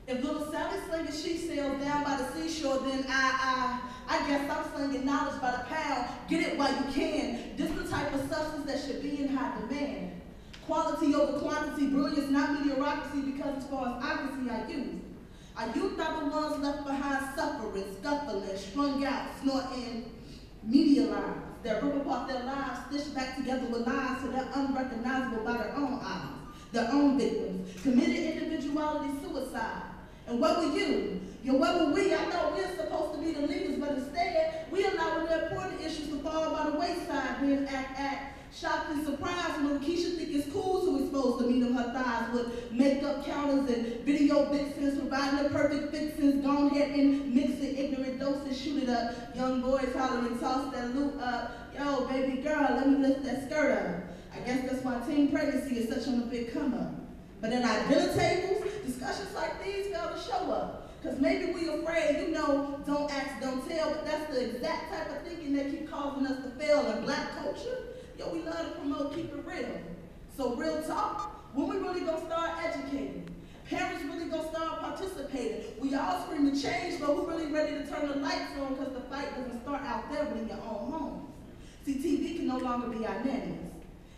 If little Sally slinging she sails down by the seashore, then I guess I'm slinging knowledge by the pound. Get it while you can. This the type of substance that should be in high demand. Quality over quantity, brilliance, not mediocrity, because as far as I can see, our youth are the ones left behind suffering, scuffling, strung out, snorting media lines that rip apart their lives, stitched back together with lies so they're unrecognizable by their own eyes, their own victims, committed individuality suicide. And what were you? What were we? I thought we were supposed to be the leaders, but instead, we allowing the important issues to fall by the wayside, then act, shocked and surprised when Keisha think it's cool to expose the meat of her thighs with makeup counters and video vixens, providing the perfect fixings, gone ahead and mix it, ignorant doses, shoot it up. Young boys hollering, toss that loot up. Yo, baby girl, let me lift that skirt up. I guess that's why teen pregnancy is such on a big come up. But in our dinner tables, discussions like these fail to show up. Because maybe we afraid, don't ask, don't tell, but that's the exact type of thinking that keep causing us to fail in black culture. Yo, we love to promote keep it real. So real talk, when we really gonna start educating? Parents really gonna start participating? We all screaming change, but who really ready to turn the lights on because the fight doesn't start out there but in your own homes? See, TV can no longer be our nannies.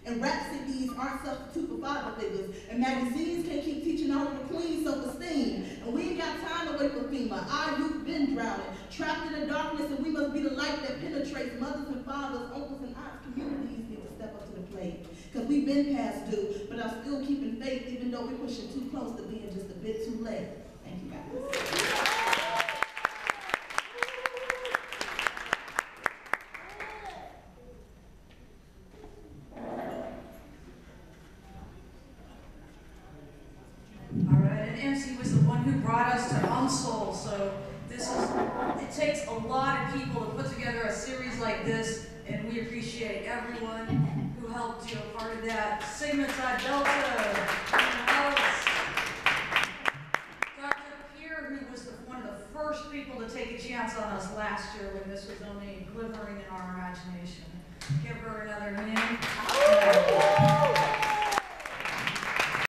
And rap CDs aren't substitute for father figures. And magazines can't keep teaching all of the queens self-esteem. And we ain't got time to wait for FEMA. Our youth been drowning, trapped in the darkness, and we must be the light that penetrates mothers and fathers, uncles and aunts, communities need to step up to the plate. Because we've been past due, but I'm still keeping faith even though we're pushing too close to being just a bit too late. Thank you guys. MC was the one who brought us to UMSOL, so it takes a lot of people to put together a series like this, and we appreciate everyone who helped, part of that. Sigma Psi Delta, Alex, Dr. Pierre, who was one of the first people to take a chance on us last year when this was only glimmering in our imagination. Give her another hand.